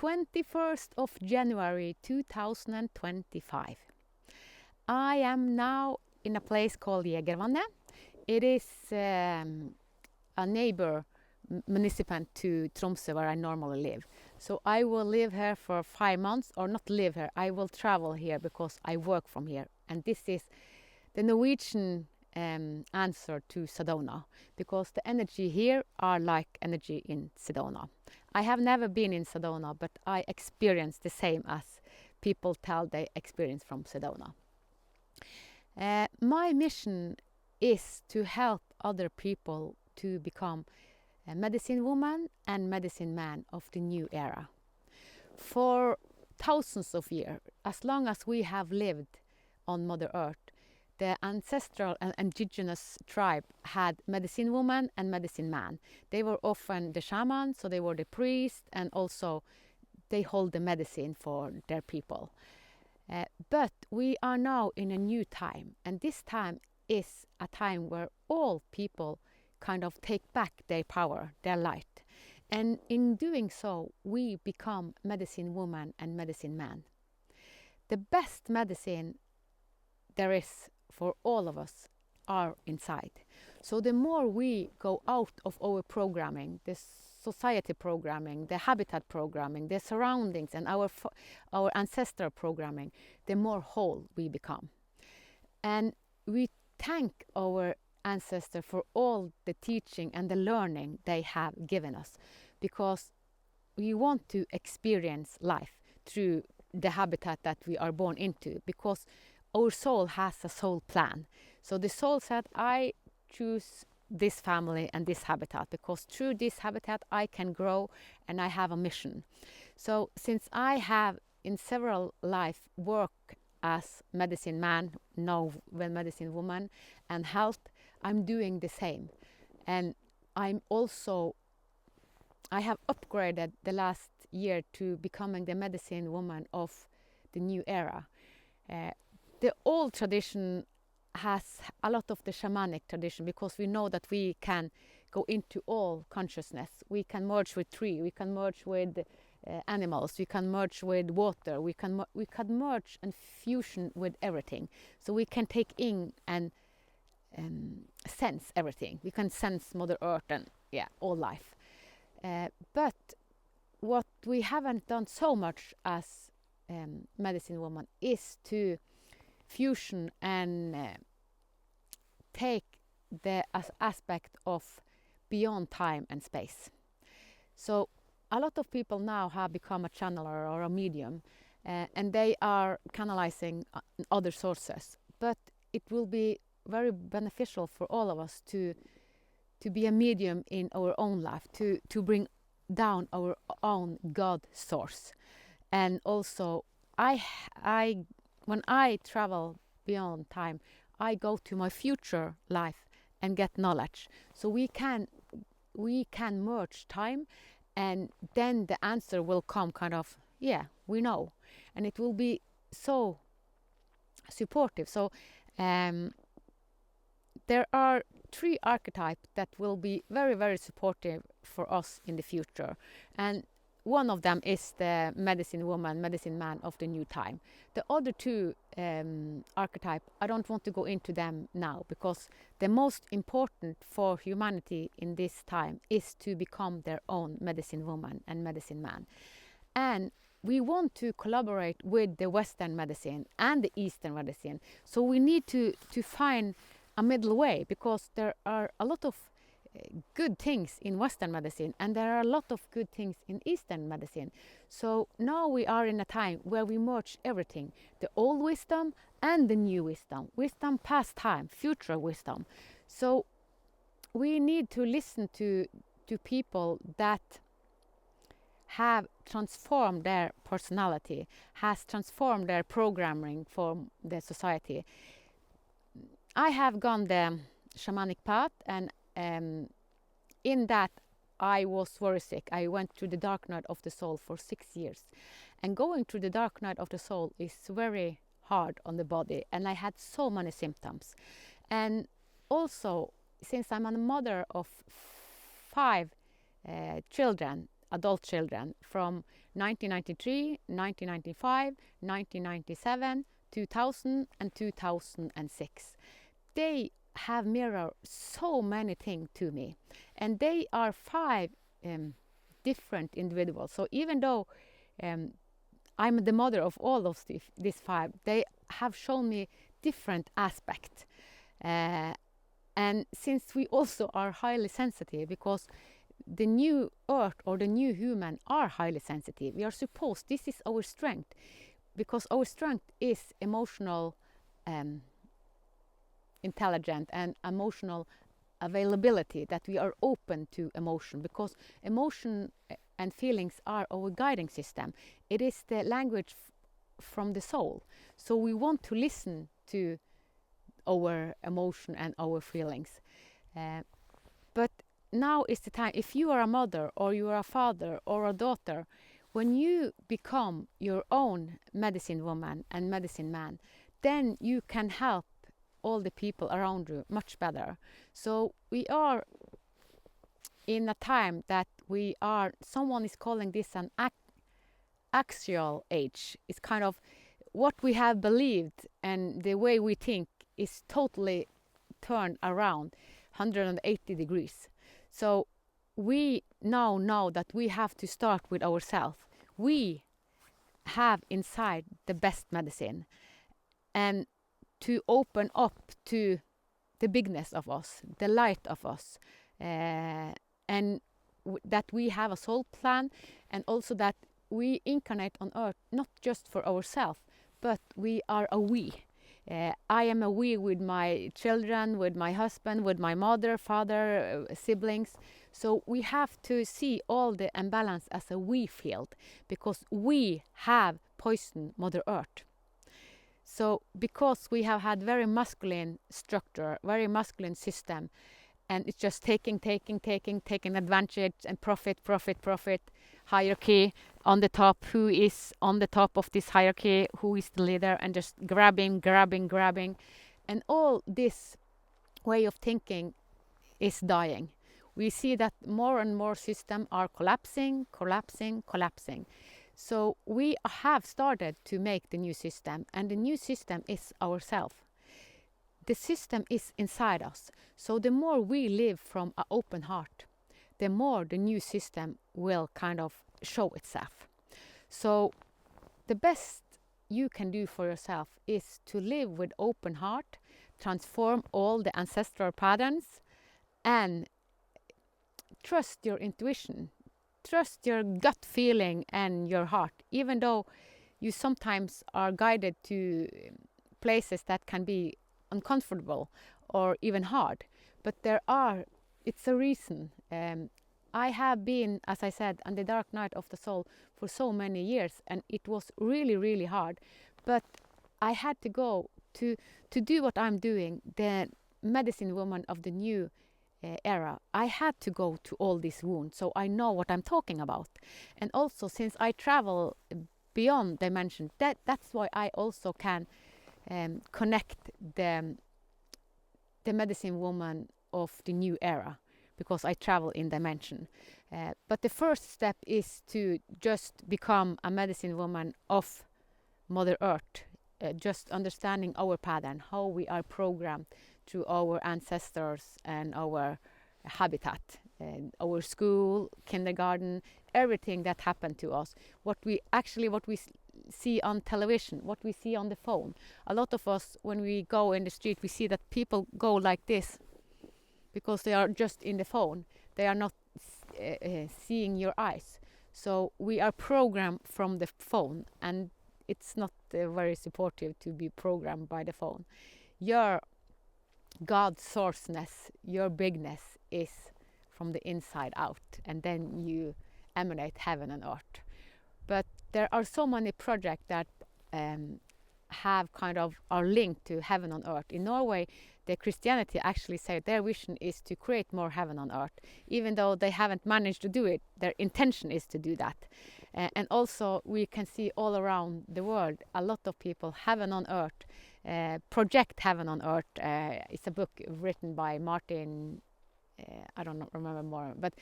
21st of January 2025. I am now in a place called Jegervannet. It is a neighbor municipal to Tromsø, where I normally live. So I will live here for 5 months, or not live here, I will travel here because I work from here. And this is the Norwegian answer to Sedona, because the energy here are like energy in Sedona. I have never been in Sedona, but I experience the same as people tell they experience from Sedona. My mission is to help other people to become a medicine woman and medicine man of the new era. For thousands of years, as long as we have lived on Mother Earth, the ancestral and indigenous tribe had medicine woman and medicine man. They were often the shaman, so they were the priest, and also they hold the medicine for their people. But we are now in a new time, and this time is a time where all people kind of take back their power, their light. And in doing so, we become medicine woman and medicine man. The best medicine there is for all of us are inside. So the more we go out of our programming, the society programming, the habitat programming, the surroundings, and our ancestral programming, the more whole we become. And we thank our ancestors for all the teaching and the learning they have given us, because we want to experience life through the habitat that we are born into, because our soul has a soul plan. So the soul said, I choose this family and this habitat, because through this habitat I can grow and I have a mission. So since I have in several life worked as medicine man, now when medicine woman, and health, I'm doing the same. And I have upgraded the last year to becoming the medicine woman of the new era. The old tradition has a lot of the shamanic tradition, because we know that we can go into all consciousness. We can merge with tree, we can merge with animals, we can merge with water, we can merge and fusion with everything. So we can take in and sense everything. We can sense Mother Earth and all life. But what we haven't done so much as medicine woman is to fusion and take the aspect of beyond time and space. So a lot of people now have become a channeler or a medium, and they are canalizing other sources. But it will be very beneficial for all of us to be a medium in our own life, to bring down our own God source. And also, when I travel beyond time, I go to my future life and get knowledge. So we can merge time, and then the answer will come kind of, we know. And it will be so supportive. So there are 3 archetypes that will be very, very supportive for us in the future. And one of them is the medicine woman, medicine man of the new time. The other 2 archetypes, I don't want to go into them now, because the most important for humanity in this time is to become their own medicine woman and medicine man. And we want to collaborate with the Western medicine and the Eastern medicine. So we need to find a middle way, because there are a lot of good things in Western medicine, and there are a lot of good things in Eastern medicine. So now we are in a time where we merge everything, the old wisdom and the new wisdom past time, future wisdom. So we need to listen to people that have transformed their personality, has transformed their programming for the society. I have gone the shamanic path, and in that I was very sick. I went through the dark night of the soul for 6 years. And going through the dark night of the soul is very hard on the body, and I had so many symptoms. And also, since I'm a mother of 5 children, adult children from 1993, 1995, 1997, 2000 and 2006. They have mirrored so many things to me, and they are 5 different individuals. So even though I'm the mother of all of these 5, they have shown me different aspects. And since we also are highly sensitive, because the new earth or the new human are highly sensitive, we are supposed, this is our strength, because our strength is emotional intelligent and emotional availability, that we are open to emotion, because emotion and feelings are our guiding system. It is the language from the soul. So we want to listen to our emotion and our feelings. But now is the time, if you are a mother or you are a father or a daughter, when you become your own medicine woman and medicine man, then you can help all the people around you much better. So we are in a time that we are, someone is calling this an axial age. It's kind of what we have believed and the way we think is totally turned around 180 degrees. So we now know that we have to start with ourselves. We have inside the best medicine, and to open up to the bigness of us, the light of us, and that we have a soul plan, and also that we incarnate on earth not just for ourselves, but we are a we. I am a we with my children, with my husband, with my mother, father, siblings. So we have to see all the imbalance as a we field, because we have poisoned Mother Earth. So because we have had very masculine structure, very masculine system, and it's just taking advantage and profit, hierarchy on the top, who is on the top of this hierarchy, who is the leader, and just grabbing. And all this way of thinking is dying. We see that more and more systems are collapsing. So we have started to make the new system, and the new system is ourselves. The system is inside us. So the more we live from an open heart, the more the new system will kind of show itself. So the best you can do for yourself is to live with open heart, transform all the ancestral patterns, and trust your intuition. Trust your gut feeling and your heart, even though you sometimes are guided to places that can be uncomfortable or even hard. But it's a reason. I have been, as I said, on the dark night of the soul for so many years, and it was really, really hard. But I had to go to do what I'm doing, the medicine woman of the new era. I had to go to all these wounds, so I know what I'm talking about. And also, since I travel beyond dimension, that's why I also can connect the medicine woman of the new era, because I travel in dimension. But the first step is to just become a medicine woman of Mother Earth, just understanding our pattern, how we are programmed through our ancestors and our habitat, our school, kindergarten, everything that happened to us. What we see on television, what we see on the phone. A lot of us, when we go in the street, we see that people go like this because they are just in the phone. They are not seeing your eyes. So we are programmed from the phone, and it's not very supportive to be programmed by the phone. Your God's sourceness, your bigness is from the inside out, and then you emanate heaven and earth. But there are so many projects that have kind of are linked to heaven on earth. In Norway, the Christianity actually say their vision is to create more heaven on earth. Even though they haven't managed to do it, their intention is to do that. And also we can see all around the world a lot of people, heaven on earth, project heaven on earth. It's a book written by Martin, I don't remember more, but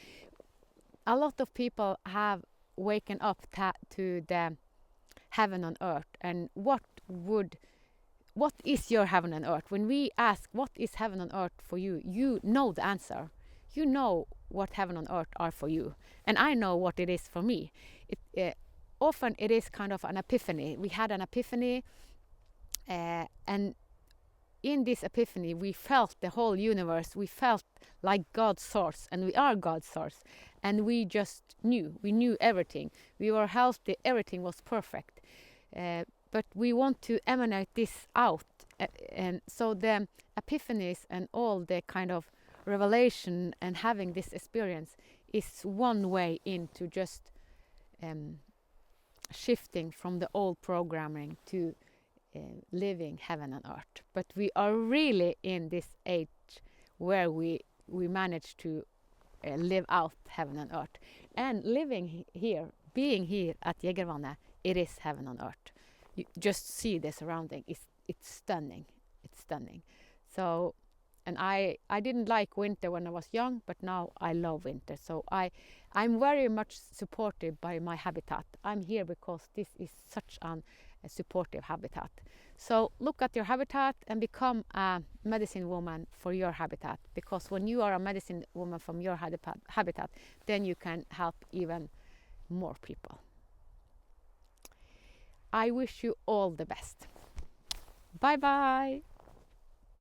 a lot of people have waken up to the heaven on earth, and what is your heaven on earth? When we ask what is heaven on earth for you, you know the answer. You know what heaven on earth are for you, and I know what it is for me. Often it is kind of an epiphany. We had an epiphany, and in this epiphany we felt the whole universe. We felt like God's source, and we are God's source, and we just knew everything. We were healthy, everything was perfect, but we want to emanate this out, and so the epiphanies and all the kind of revelation and having this experience is one way into just shifting from the old programming to living heaven on earth. But we are really in this age where we manage to live out heaven on earth. And living here, being here at Jegervannet, it is heaven on earth. You just see the surrounding. It's stunning. It's stunning. So, and I didn't like winter when I was young, but now I love winter. So I'm very much supported by my habitat. I'm here because this is such a supportive habitat. So look at your habitat and become a medicine woman for your habitat, because when you are a medicine woman from your habitat, then you can help even more people. I wish you all the best. Bye bye.